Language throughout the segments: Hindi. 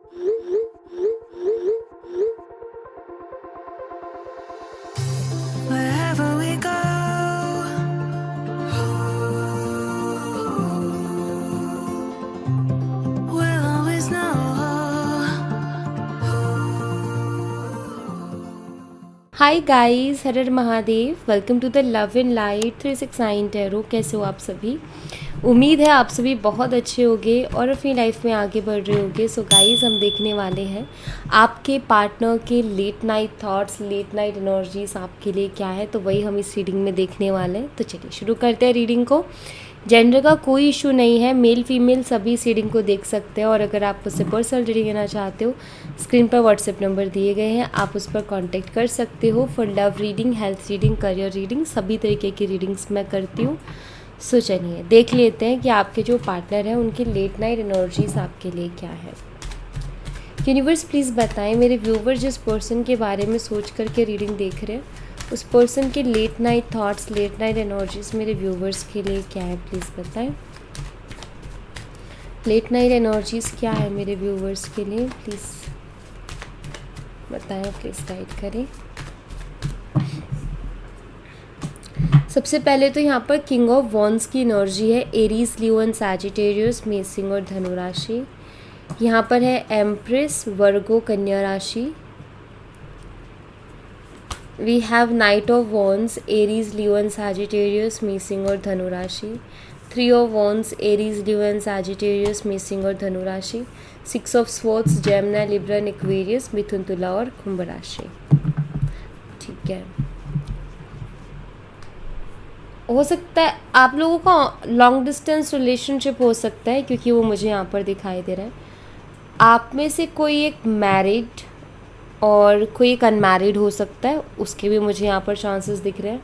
Wherever we go, we'll always know. Hi guys, हर हर Mahadev. Welcome to the love and light 369 tarot. कैसे हो आप सभी? उम्मीद है आप सभी बहुत अच्छे होंगे और अपनी लाइफ में आगे बढ़ रहे होंगे। सो गाइस, हम देखने वाले हैं आपके पार्टनर के late night thoughts, late night energies आपके लिए क्या है। तो वही हम इस रीडिंग में देखने वाले हैं। तो चलिए शुरू करते हैं रीडिंग को। जेंडर का कोई इशू नहीं है, मेल फीमेल सभी इस रीडिंग को देख सकते हैं। और अगर आप उससे पर्सनल रीडिंग लेना चाहते हो, स्क्रीन पर व्हाट्सएप नंबर दिए गए हैं, आप उस पर कांटेक्ट कर सकते हो। For love reading, health reading, career reading, सभी तरीके की रीडिंग्स मैं करती हूँ। सो चलिए देख लेते हैं कि आपके जो पार्टनर हैं उनकी लेट नाइट एनर्जीज आपके लिए क्या है। यूनिवर्स प्लीज़ बताएं मेरे व्यूवर जिस पर्सन के बारे में सोच करके रीडिंग देख रहे हैं, उस पर्सन के late night thoughts, late night energies मेरे व्यूवर्स के लिए क्या है, प्लीज़ बताएं। लेट नाइट एनर्जीज क्या है मेरे व्यूवर्स के लिए, प्लीज़ बताएं, प्लीज़ गाइड करें। सबसे पहले तो यहाँ पर किंग ऑफ वॉन्ड्स की एनर्जी है, एरीज, लियो एंड सैजिटेरियस, मेष और धनु राशि। यहाँ पर है एम्प्रेस, वर्गो, कन्या राशि। We have knight of wands, Aries, Leo and Sagittarius, मेष और धनु राशि। Three of wands, Aries, Leo and Sagittarius, मेष और धनु राशि। Six of swords, Gemini, Libra and Aquarius, मिथुन, तुला और कुंभ राशि। ठीक है, हो सकता है आप लोगों का लॉन्ग डिस्टेंस रिलेशनशिप हो सकता है, क्योंकि वो मुझे यहाँ पर दिखाई दे रहा है। आप में से कोई एक मैरिड और कोई एक अनमैरिड हो सकता है, उसके भी मुझे यहाँ पर चांसेस दिख रहे हैं।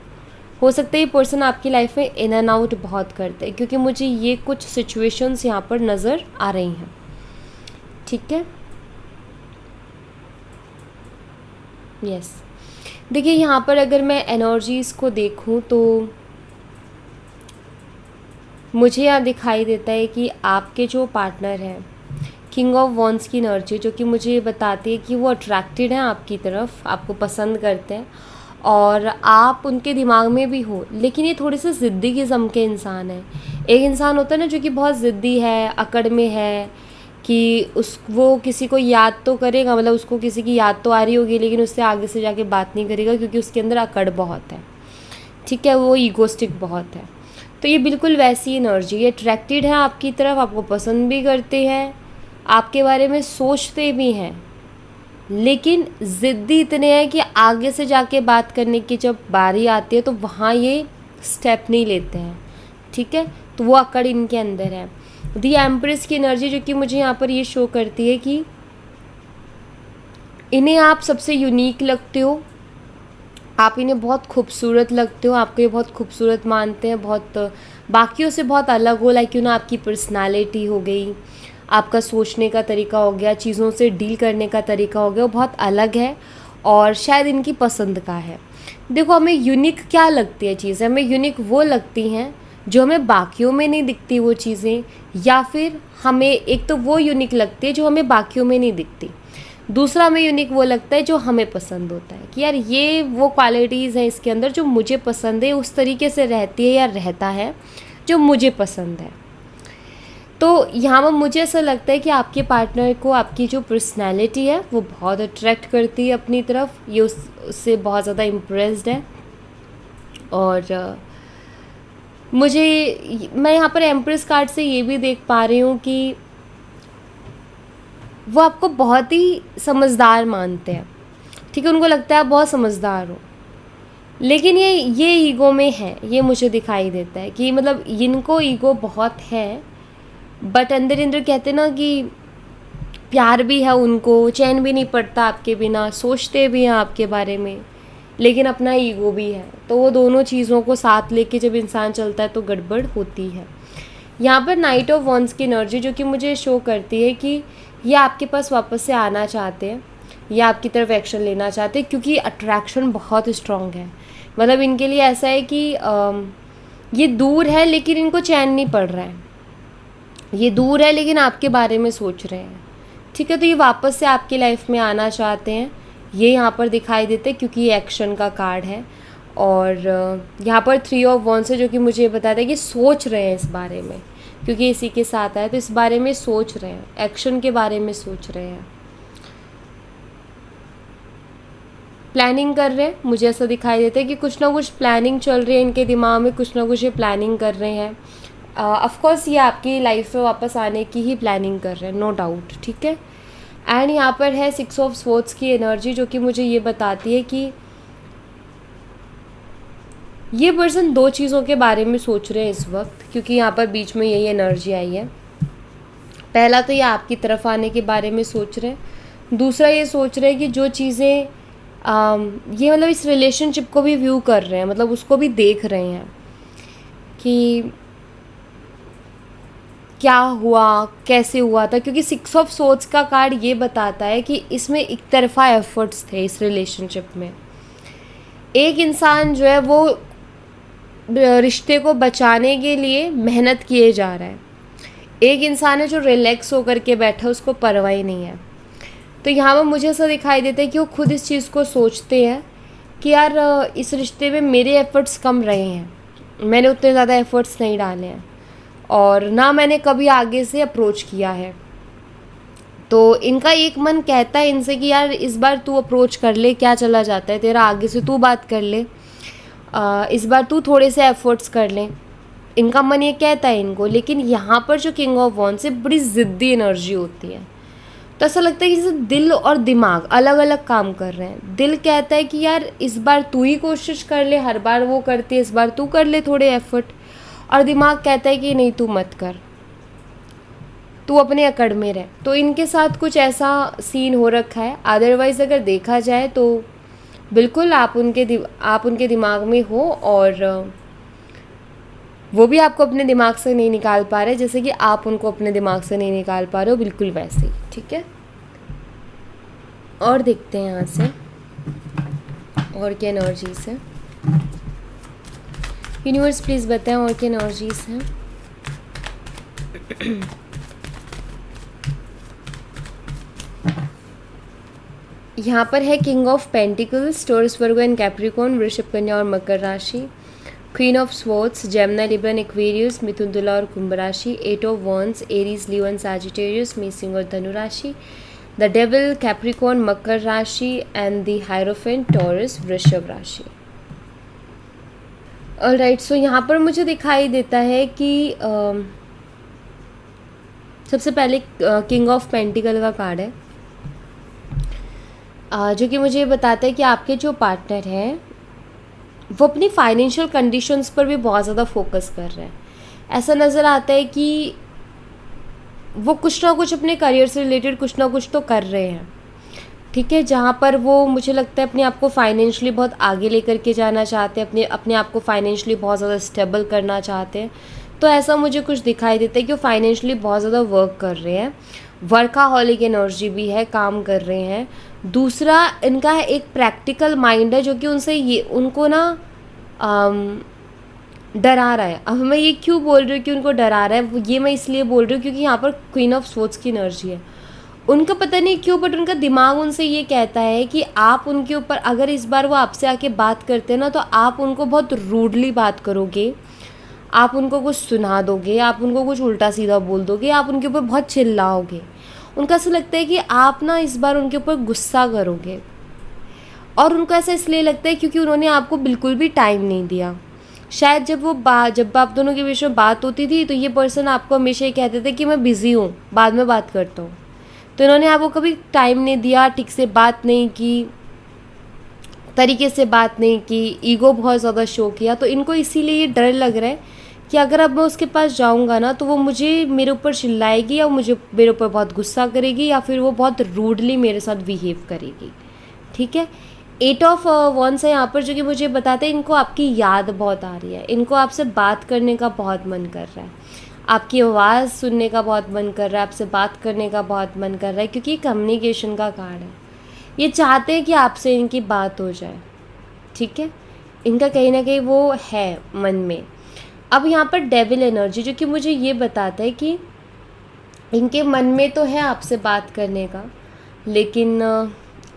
हो सकता है ये पर्सन आपकी लाइफ में इन एंड आउट बहुत करते हैं, क्योंकि मुझे ये कुछ सिचुएशंस यहाँ पर नज़र आ रही हैं। ठीक है, यस। देखिए यहाँ पर अगर मैं एनर्जीज़ को देखूँ तो मुझे यहाँ दिखाई देता है कि आपके जो पार्टनर हैं, किंग ऑफ वॉन्ड्स की एनर्जी जो कि मुझे बताती है कि वो अट्रैक्टेड हैं आपकी तरफ, आपको पसंद करते हैं और आप उनके दिमाग में भी हो। लेकिन ये थोड़े से ज़िद्दी किस्म के इंसान हैं। एक इंसान होता है ना जो कि बहुत ज़िद्दी है, अकड़ में है कि वो किसी को याद तो करेगा, मतलब उसको किसी की याद तो आ रही होगी, लेकिन उससे आगे से जाके बात नहीं करेगा, क्योंकि उसके अंदर अकड़ बहुत है। ठीक है, वो ईगोस्टिक बहुत है। तो ये बिल्कुल वैसी एनर्जी है, अट्रैक्टेड है आपकी तरफ, आपको पसंद भी करते हैं, आपके बारे में सोचते भी हैं, लेकिन ज़िद्दी इतने हैं कि आगे से जाके बात करने की जब बारी आती है तो वहाँ ये स्टेप नहीं लेते हैं। ठीक है, तो वो अकड़ इनके अंदर है। दी एम्प्रेस की एनर्जी जो कि मुझे यहाँ पर ये शो करती है कि इन्हें आप सबसे यूनिक लगते हो, आप इन्हें बहुत खूबसूरत लगते हो, आपको ये बहुत खूबसूरत मानते हैं, बहुत बाकियों से बहुत अलग हो। लाइक ना आपकी पर्सनालिटी हो गई, आपका सोचने का तरीका हो गया, चीज़ों से डील करने का तरीका हो गया, वो बहुत अलग है और शायद इनकी पसंद का है। देखो, हमें यूनिक क्या लगती है चीज़ें, हमें यूनिक वो लगती हैं जो हमें बाकियों में नहीं दिखती वो चीज़ें, या फिर हमें एक तो वो यूनिक लगती है जो हमें बाकियों में नहीं दिखती, दूसरा हमें यूनिक वो लगता है जो हमें पसंद होता है कि यार ये वो क्वालिटीज़ हैं इसके अंदर जो मुझे पसंद है, उस तरीके से रहती है या रहता है जो मुझे पसंद है। तो यहाँ पर मुझे ऐसा लगता है कि आपके पार्टनर को आपकी जो पर्सनैलिटी है वो बहुत अट्रैक्ट करती है अपनी तरफ, ये उससे बहुत ज़्यादा इम्प्रेस्ड है। और मैं यहाँ पर एम्प्रेस कार्ड से ये भी देख पा रही हूँ कि वो आपको बहुत ही समझदार मानते हैं। ठीक है, उनको लगता है आप बहुत समझदार हो, लेकिन ये ईगो में है, ये मुझे दिखाई देता है कि मतलब इनको ईगो बहुत है, बट अंदर कहते ना कि प्यार भी है उनको, चैन भी नहीं पड़ता आपके बिना, सोचते भी हैं आपके बारे में, लेकिन अपना ईगो भी है। तो वो दोनों चीज़ों को साथ लेके जब इंसान चलता है तो गड़बड़ होती है। यहाँ पर नाइट ऑफ वॉन्ड्स की एनर्जी जो कि मुझे शो करती है कि ये आपके पास वापस से आना चाहते हैं या आपकी तरफ एक्शन लेना चाहते हैं, क्योंकि अट्रैक्शन बहुत स्ट्रॉन्ग है। मतलब इनके लिए ऐसा है कि ये दूर है लेकिन इनको चैन नहीं पड़ रहा है, ये दूर है लेकिन आपके बारे में सोच रहे हैं। ठीक है, तो ये वापस से आपकी लाइफ में आना चाहते हैं, ये यहाँ पर दिखाई देते हैं क्योंकि ये एक्शन का कार्ड है। और यहाँ पर 3 ऑफ वॉन्ड्स है जो कि मुझे बताता है कि सोच रहे हैं इस बारे में, क्योंकि इसी के साथ आया तो इस बारे में सोच रहे हैं, एक्शन के बारे में सोच रहे हैं, प्लानिंग कर रहे हैं। मुझे ऐसा दिखाई देता है कि कुछ ना कुछ प्लानिंग चल रही है इनके दिमाग में, कुछ ना कुछ ये प्लानिंग कर रहे हैं। ऑफ कोर्स ये आपकी लाइफ में वापस आने की ही प्लानिंग कर रहे हैं, नो डाउट। ठीक है, एंड यहाँ पर है 6 ऑफ स्वॉर्ड्स की एनर्जी जो कि मुझे ये बताती है कि ये पर्सन 2 चीज़ों के बारे में सोच रहे हैं इस वक्त, क्योंकि यहाँ पर बीच में यही एनर्जी आई है। पहला तो ये आपकी तरफ आने के बारे में सोच रहे हैं, दूसरा ये सोच रहे हैं कि जो चीज़ें ये मतलब इस रिलेशनशिप को भी व्यू कर रहे हैं, मतलब उसको भी देख रहे हैं कि क्या हुआ, कैसे हुआ था, क्योंकि 6 ऑफ स्वॉर्ड्स का कार्ड ये बताता है कि इसमें एक तरफा एफर्ट्स थे इस रिलेशनशिप में। एक इंसान जो है वो रिश्ते को बचाने के लिए मेहनत किए जा रहा है, एक इंसान है जो रिलैक्स होकर के बैठा, उसको परवाह ही नहीं है। तो यहाँ पर मुझे ऐसा दिखाई देता है कि वो खुद इस चीज़ को सोचते हैं कि यार इस रिश्ते में मेरे एफ़र्ट्स कम रहे हैं, मैंने उतने ज़्यादा एफ़र्ट्स नहीं डाले हैं और ना मैंने कभी आगे से अप्रोच किया है। तो इनका एक मन कहता है इनसे कि यार इस बार तू अप्रोच कर ले, क्या चला जाता है तेरा, आगे से तू बात कर ले, इस बार तू थोड़े से एफ़र्ट्स कर ले। इनका मन ये कहता है इनको, लेकिन यहाँ पर जो किंग ऑफ वॉन्ड्स से बड़ी ज़िद्दी एनर्जी होती है। तो ऐसा लगता है कि जैसे दिल और दिमाग अलग अलग काम कर रहे हैं। दिल कहता है कि यार इस बार तू ही कोशिश कर ले, हर बार वो करती है, इस बार तू कर ले थोड़े एफर्ट, और दिमाग कहता है कि नहीं तू मत कर, तू अपने अकड़ में रह। तो इनके साथ कुछ ऐसा सीन हो रखा है। अदरवाइज़ अगर देखा जाए तो बिल्कुल आप उनके दिमाग में हो और वो भी आपको अपने दिमाग से नहीं निकाल पा रहे, जैसे कि आप उनको अपने दिमाग से नहीं निकाल पा रहे हो, बिल्कुल वैसे ही। ठीक है, और देखते हैं यहाँ से और क्या एनर्जीज है। यूनिवर्स प्लीज़ बताएं और क्या एनर्जीज हैं। यहाँ पर है king of pentacles, Taurus, Virgo and Capricorn, वृषभ, कन्या और मकर राशि। Queen of swords, Gemini, Libra and Aquarius, मिथुन, तुला और कुंभ राशि। 8 of wands, Aries, Leo and Sagittarius, मेष, सिंह और धनु राशि। द डेविल, कैप्रिकॉर्न, मकर राशि एंड द हायरोफेंट, टॉरस, वृषभ राशि। ऑलराइट, सो यहाँ पर मुझे दिखाई देता है कि सबसे पहले किंग ऑफ पेंटिकल का कार्ड है, जो कि मुझे बताता है कि आपके जो पार्टनर हैं वो अपनी फाइनेंशियल कंडीशंस पर भी बहुत ज़्यादा फोकस कर रहे हैं। ऐसा नज़र आता है कि वो कुछ ना कुछ अपने करियर से रिलेटेड कुछ ना कुछ तो कर रहे हैं। ठीक है, जहाँ पर वो मुझे लगता है अपने आप को फाइनेंशियली बहुत आगे लेकर के जाना चाहते हैं, अपने आप को फाइनेंशियली बहुत ज़्यादा स्टेबल करना चाहते हैं। तो ऐसा मुझे कुछ दिखाई देता है कि वो फाइनेंशियली बहुत ज़्यादा वर्क कर रहे हैं, वर्काहॉलिक एनर्जी भी है, काम कर रहे हैं। दूसरा इनका है एक प्रैक्टिकल माइंड है जो कि उनको ना डरा रहा है। अब मैं ये क्यों बोल रही हूँ कि उनको डरा रहा है, ये मैं इसलिए बोल रही हूँ क्योंकि यहाँ पर क्वीन ऑफ स्वॉर्ड्स की एनर्जी है। उनका पता नहीं क्यों बट उनका दिमाग उनसे ये कहता है कि आप उनके ऊपर, अगर इस बार वो आपसे आके बात करते हैं ना, तो आप उनको बहुत रूडली बात करोगे, आप उनको कुछ सुना दोगे, आप उनको कुछ उल्टा सीधा बोल दोगे, आप उनके ऊपर बहुत चिल्लाओगे। उनका ऐसा लगता है कि आप ना इस बार उनके ऊपर गुस्सा करोगे, और उनको ऐसा इसलिए लगता है क्योंकि उन्होंने आपको बिल्कुल भी टाइम नहीं दिया। शायद जब आप दोनों के बीच में बात होती थी तो ये पर्सन आपको हमेशा ये कहते थे कि मैं बिज़ी हूँ, बाद में बात करता हूँ। तो इन्होंने आपको कभी टाइम नहीं दिया, ठीक से बात नहीं की, तरीके से बात नहीं की, ईगो बहुत ज़्यादा शो किया। तो इनको इसीलिए ये डर लग रहा है कि अगर अब मैं उसके पास जाऊंगा ना तो वो मेरे ऊपर चिल्लाएगी, या मेरे ऊपर बहुत गुस्सा करेगी, या फिर वो बहुत रूडली मेरे साथ बिहेव करेगी। ठीक है, 8 ऑफ वॉन्ड्स है यहाँ पर, जो कि मुझे बताते हैं इनको आपकी याद बहुत आ रही है, इनको आपसे बात करने का बहुत मन कर रहा है, आपकी आवाज़ सुनने का बहुत मन कर रहा है, आपसे बात करने का बहुत मन कर रहा है, क्योंकि कम्युनिकेशन का कार्ड है। ये चाहते हैं कि आपसे इनकी बात हो जाए। ठीक है, इनका कहीं ना कहीं वो है मन में। अब यहाँ पर डेविल एनर्जी, जो कि मुझे ये बताता है कि इनके मन में तो है आपसे बात करने का, लेकिन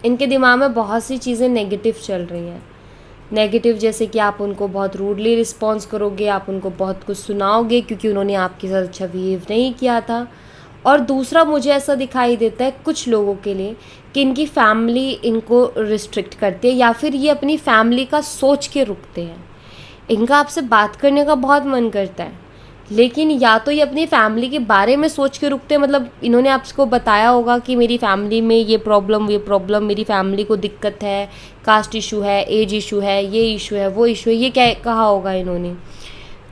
इनके दिमाग में बहुत सी चीज़ें नेगेटिव चल रही हैं। नेगेटिव जैसे कि आप उनको बहुत रूडली रिस्पॉन्स करोगे, आप उनको बहुत कुछ सुनाओगे क्योंकि उन्होंने आपके साथ अच्छा बिहेव नहीं किया था। और दूसरा मुझे ऐसा दिखाई देता है कुछ लोगों के लिए कि इनकी फैमिली इनको रिस्ट्रिक्ट करती है, या फिर ये अपनी फैमिली का सोच के रुकते हैं। इनका आपसे बात करने का बहुत मन करता है, लेकिन या तो ये अपनी फैमिली के बारे में सोच के रुकते हैं, मतलब इन्होंने आपको बताया होगा कि मेरी फैमिली में ये प्रॉब्लम, मेरी फैमिली को दिक्कत है, कास्ट इशू है, एज इशू है, ये इशू है, वो इशू है, ये क्या कहा होगा इन्होंने।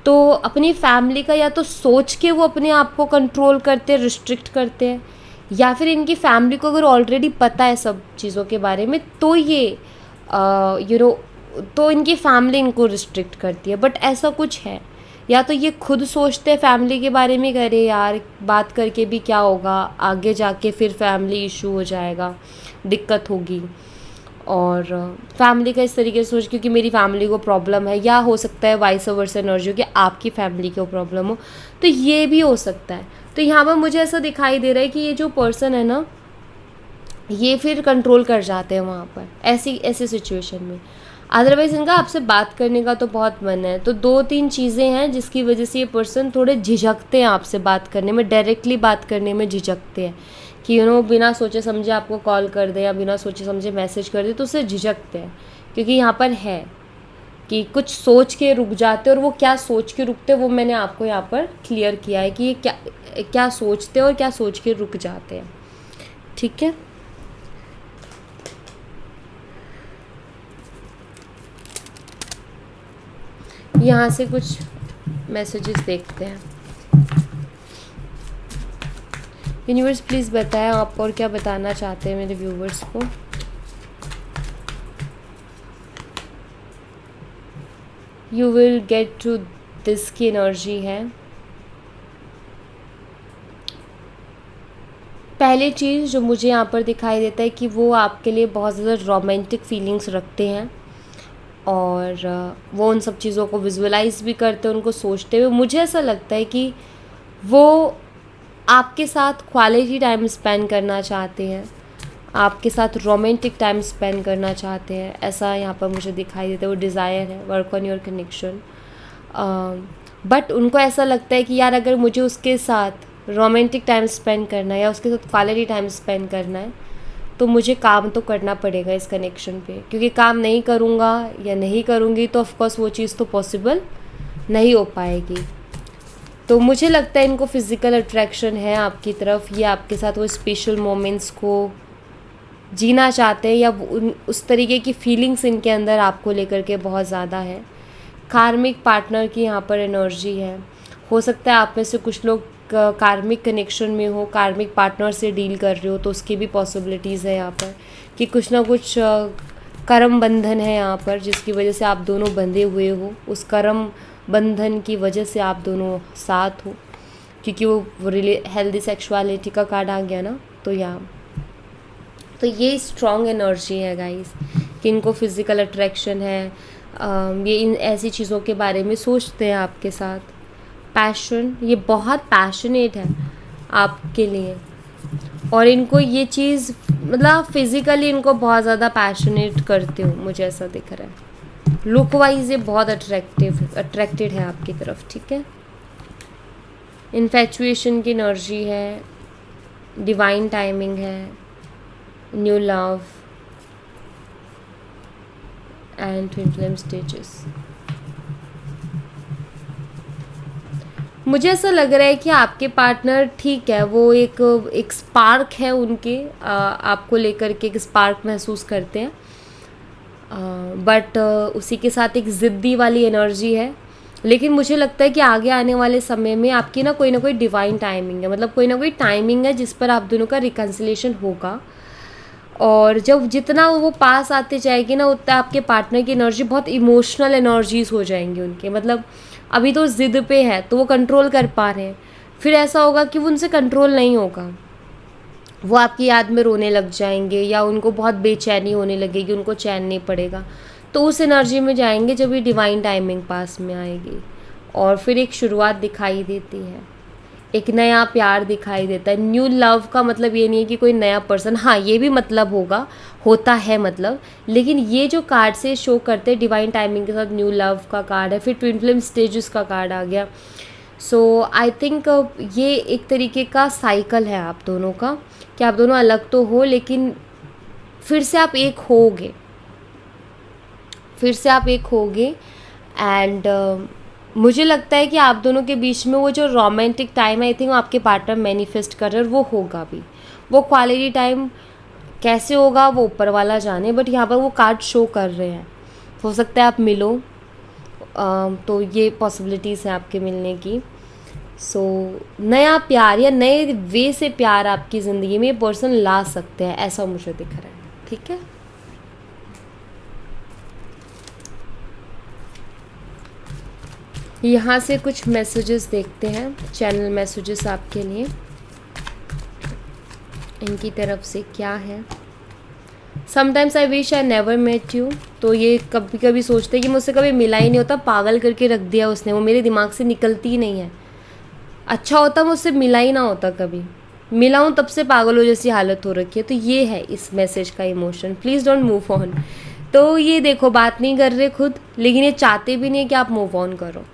तो अपनी फैमिली का या तो सोच के वो अपने आप को कंट्रोल करते हैं, रिस्ट्रिक्ट करते हैं, या फिर इनकी फैमिली को अगर ऑलरेडी पता है सब चीज़ों के बारे में तो ये तो इनकी फैमिली इनको रिस्ट्रिक्ट करती है। बट ऐसा कुछ है, या तो ये खुद सोचते हैं फैमिली के बारे में, करे यार बात करके भी क्या होगा, आगे जाके फिर फैमिली इशू हो जाएगा, दिक्कत होगी, और फैमिली का इस तरीके से सोच क्योंकि मेरी फैमिली को प्रॉब्लम है, या हो सकता है वाइस वर्सा एनर्जी हो कि आपकी फैमिली को प्रॉब्लम हो, तो ये भी हो सकता है। तो यहाँ पर मुझे ऐसा दिखाई दे रहा है कि ये जो पर्सन है ना, ये फिर कंट्रोल कर जाते हैं वहाँ पर ऐसी सिचुएशन में। अदरवाइज़ इनका आपसे बात करने का तो बहुत मन है। तो 2-3 चीज़ें हैं जिसकी वजह से ये पर्सन थोड़े झिझकते हैं आपसे बात करने में, डायरेक्टली बात करने में झिझकते हैं कि बिना सोचे समझे आपको कॉल कर दे या बिना सोचे समझे मैसेज कर दे, तो उससे झिझकते हैं। क्योंकि यहाँ पर है कि कुछ सोच के रुक जाते हैं, और वो क्या सोच के रुकते हैं वो मैंने आपको यहाँ पर क्लियर किया है कि ये क्या सोचते हैं और क्या सोच के रुक जाते हैं। ठीक है, यहाँ से कुछ मैसेजेस देखते हैं। यूनिवर्स प्लीज़ बताएं आप और क्या बताना चाहते हैं मेरे व्यूवर्स को। You will get to this की एनर्जी है। पहली चीज़ जो मुझे यहाँ पर दिखाई देता है कि वो आपके लिए बहुत ज़्यादा रोमांटिक फीलिंग्स रखते हैं, और वो उन सब चीज़ों को विजुअलाइज भी करते हैं, उनको सोचते हुए। मुझे ऐसा लगता है कि वो आपके साथ क्वालिटी टाइम स्पेंड करना चाहते हैं, आपके साथ रोमांटिक टाइम स्पेंड करना चाहते हैं, ऐसा यहाँ पर मुझे दिखाई देता है। वो डिज़ायर है, work on your connection. But उनको ऐसा लगता है कि यार अगर मुझे उसके साथ रोमांटिक टाइम स्पेंड करना है या उसके साथ क्वालिटी टाइम स्पेंड करना है, तो मुझे काम तो करना पड़ेगा इस कनेक्शन पे, क्योंकि काम नहीं करूँगा या नहीं करूँगी तो ऑफकोर्स वो चीज़ तो पॉसिबल नहीं हो पाएगी। तो मुझे लगता है इनको फिज़िकल अट्रैक्शन है आपकी तरफ, ये आपके साथ वो स्पेशल मोमेंट्स को जीना चाहते हैं, या उस तरीके की फीलिंग्स इनके अंदर आपको लेकर के बहुत ज़्यादा है। कार्मिक पार्टनर की यहाँ पर एनर्जी है। हो सकता है आप में से कुछ लोग कार्मिक कनेक्शन में हो, कार्मिक पार्टनर से डील कर रहे हो, तो उसकी भी पॉसिबिलिटीज़ है यहाँ पर कि कुछ ना कुछ कर्म बंधन है यहाँ पर जिसकी वजह से आप दोनों बंधे हुए हो। उस कर्म बंधन की वजह से आप दोनों साथ हो, क्योंकि वो हेल्दी सेक्सुअलिटी का कार्ड आ गया ना। तो ये स्ट्रॉन्ग एनर्जी है गाइस कि इनको फिज़िकल अट्रैक्शन है। ये इन ऐसी चीज़ों के बारे में सोचते हैं आपके साथ। पैशन, ये बहुत पैशनेट है आपके लिए, और इनको ये चीज़ मतलब फिज़िकली इनको बहुत ज़्यादा पैशनेट करते हो, मुझे ऐसा दिख रहा है। लुक वाइज ये बहुत अट्रैक्टेड है आपकी तरफ। ठीक है, इन्फैचुएशन की एनर्जी है, डिवाइन टाइमिंग है, new love and twin flame stages. मुझे ऐसा लग रहा है कि आपके पार्टनर ठीक है, वो एक स्पार्क है उनके, आपको लेकर के एक स्पार्क महसूस करते हैं, बट उसी के साथ एक ज़िद्दी वाली एनर्जी है। लेकिन मुझे लगता है कि आगे आने वाले समय में आपकी ना कोई डिवाइन टाइमिंग है, मतलब कोई ना कोई टाइमिंग है जिस पर आप दोनों का रिकन्सिलेशन होगा। और जब जितना वो पास आते जाएगी ना, उतना आपके पार्टनर की एनर्जी बहुत इमोशनल एनर्जीज हो जाएंगी उनके। मतलब अभी तो ज़िद पे है तो वो कंट्रोल कर पा रहे हैं, फिर ऐसा होगा कि वो उनसे कंट्रोल नहीं होगा, वो आपकी याद में रोने लग जाएंगे, या उनको बहुत बेचैनी होने लगेगी, उनको चैन नहीं पड़ेगा। तो उस एनर्जी में जाएंगे जब ये डिवाइन टाइमिंग पास में आएगी, और फिर एक शुरुआत दिखाई देती है। एक नया प्यार दिखाई देता है। न्यू लव का मतलब ये नहीं है कि कोई नया पर्सन, हाँ ये भी मतलब होता है मतलब, लेकिन ये जो कार्ड से शो करते हैं डिवाइन टाइमिंग के साथ न्यू लव का कार्ड है, फिर ट्विन फ्लेम स्टेजेस का कार्ड आ गया। सो आई थिंक ये एक तरीके का साइकिल है आप दोनों का, कि आप दोनों अलग तो हो लेकिन फिर से आप एक होगे, एंड मुझे लगता है कि आप दोनों के बीच में वो जो रोमांटिक टाइम है, आई थिंक आपके पार्टनर मैनिफेस्ट कर रहे हैं, वो होगा भी। वो क्वालिटी टाइम कैसे होगा वो ऊपर वाला जाने, बट यहाँ पर वो कार्ड शो कर रहे हैं। हो सकता है आप मिलो, तो ये पॉसिबिलिटीज़ हैं आपके मिलने की। सो नया प्यार या नए वे से प्यार आपकी ज़िंदगी में ये पर्सन ला सकते हैं, ऐसा मुझे दिख रहा है। ठीक है, यहाँ से कुछ मैसेजेस देखते हैं, चैनल मैसेजेस आपके लिए, इनकी तरफ से क्या है। Sometimes I wish I never met you, तो ये कभी कभी सोचते हैं कि मुझसे कभी मिला ही नहीं होता, पागल करके रख दिया उसने, वो मेरे दिमाग से निकलती ही नहीं है। अच्छा होता मुझसे मिला ही ना होता, कभी मिला हूँ तब से पागल हो जैसी हालत हो रखी है। तो ये है इस मैसेज का emotion, please don't move on. तो ये देखो, बात नहीं कर रहे खुद, लेकिन ये चाहते भी नहीं कि आप मूव ऑन करो।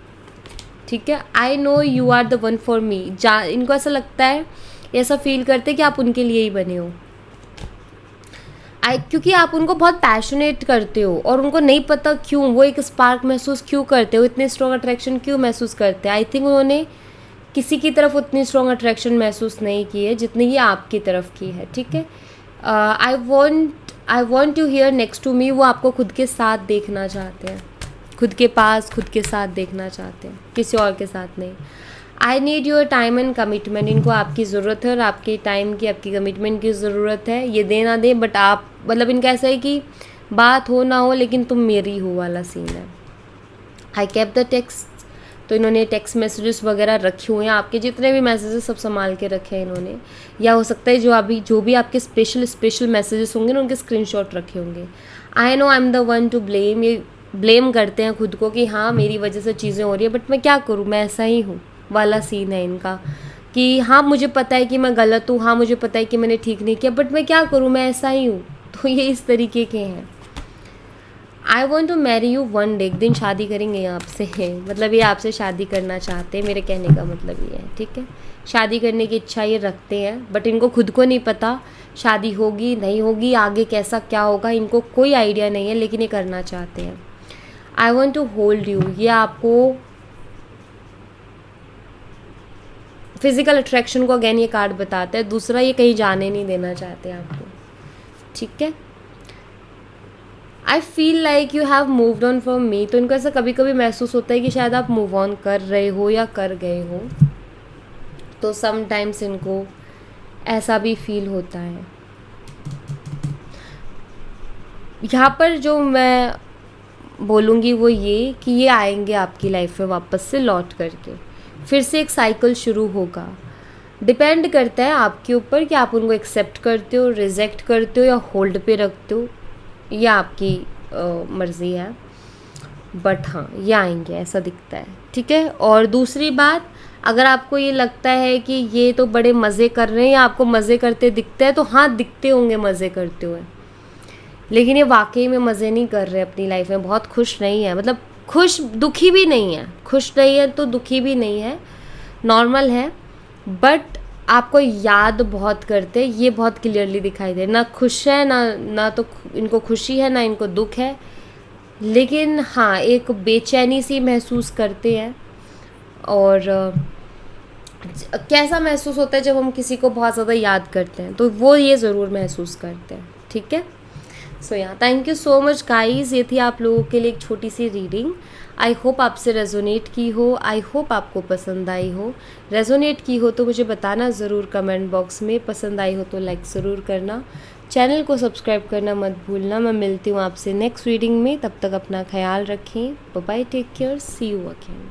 ठीक है, I know you are the one for me, इनको ऐसा लगता है, ऐसा फील करते हैं कि आप उनके लिए ही बने हो। क्योंकि आप उनको बहुत पैशनेट करते हो और उनको नहीं पता क्यों वो एक स्पार्क महसूस क्यों करते हो, इतने स्ट्रॉन्ग अट्रैक्शन क्यों महसूस करते हैं। आई थिंक उन्होंने किसी की तरफ उतनी स्ट्रॉन्ग अट्रैक्शन महसूस नहीं की है जितनी ये आपकी तरफ की है। ठीक है, I want you here next to me, वो आपको खुद के साथ देखना चाहते हैं, खुद के पास, खुद के साथ देखना चाहते हैं, किसी और के साथ नहीं। I need your time and commitment, इनको आपकी ज़रूरत है और आपके टाइम की, आपकी कमिटमेंट की ज़रूरत है। ये दे ना दे, बट आप मतलब इनका ऐसा है कि बात हो ना हो लेकिन तुम मेरी हो वाला सीन है। आई केप द टेक्स्ट, तो इन्होंने टेक्स्ट मैसेजेस वगैरह रखे हुए हैं, आपके जितने भी मैसेजेस सब संभाल के रखे हैं इन्होंने, या हो सकता है जो भी आपके स्पेशल मैसेजेस होंगे ना, उनके स्क्रीनशॉट रखे होंगे। I know I am the one two blame, ये ब्लेम करते हैं खुद को कि हाँ मेरी वजह से चीज़ें हो रही है, बट मैं क्या करूँ, मैं ऐसा ही हूँ वाला सीन है इनका, कि हाँ मुझे पता है कि मैं गलत हूँ, हाँ मुझे पता है कि मैंने ठीक नहीं किया, बट मैं क्या करूँ, मैं ऐसा ही हूँ। तो ये इस तरीके के हैं। I want to marry you one day, एक दिन शादी करेंगे आपसे, मतलब ये आपसे शादी करना चाहते हैं, मेरे कहने का मतलब ये है। ठीक है, शादी करने की इच्छा ये रखते हैं, बट इनको खुद को नहीं पता शादी होगी नहीं होगी, आगे कैसा क्या होगा, इनको कोई आइडिया नहीं है, लेकिन ये करना चाहते हैं। I want to hold you, ये आपको फिजिकल अट्रैक्शन को अगेन ये कार्ड बताता है। दूसरा, ये कहीं जाने नहीं देना चाहते आपको। ठीक है, I feel like you have moved on from me, तो इनको ऐसा कभी कभी महसूस होता है कि शायद आप मूव ऑन कर रहे हो या कर गए हो, तो समटाइम्स इनको ऐसा भी फील होता है। यहाँ पर जो मैं बोलूँगी वो ये कि ये आएंगे आपकी लाइफ में वापस से लौट करके, फिर से एक साइकिल शुरू होगा। डिपेंड करता है आपके ऊपर कि आप उनको एक्सेप्ट करते हो, रिजेक्ट करते हो या होल्ड पे रखते हो, ये आपकी मर्ज़ी है, बट हाँ ये आएंगे ऐसा दिखता है। ठीक है, और दूसरी बात, अगर आपको ये लगता है कि ये तो बड़े मज़े कर रहे हैं या आपको मज़े करते दिखते हैं, तो हाँ दिखते होंगे मज़े करते हुए, लेकिन ये वाकई में मज़े नहीं कर रहे अपनी लाइफ में, बहुत खुश नहीं है, मतलब दुखी भी नहीं है, खुश नहीं है तो दुखी भी नहीं है, नॉर्मल है, बट आपको याद बहुत करते, ये बहुत क्लियरली दिखाई दे, ना खुश है ना तो इनको खुशी है ना इनको दुख है, लेकिन हाँ एक बेचैनी सी महसूस करते हैं। और कैसा महसूस होता है जब हम किसी को बहुत ज़्यादा याद करते हैं, तो वो ये ज़रूर महसूस करते हैं। ठीक है, सो या thank you so much guys, ये थी आप लोगों के लिए एक छोटी सी रीडिंग। आई होप आपसे रेजोनेट की हो, आई होप आपको पसंद आई हो। रेजोनेट की हो तो मुझे बताना ज़रूर कमेंट बॉक्स में, पसंद आई हो तो लाइक ज़रूर करना, चैनल को सब्सक्राइब करना मत भूलना। मैं मिलती हूँ आपसे नेक्स्ट रीडिंग में, तब तक अपना ख्याल रखें, bye bye, take care, see you again.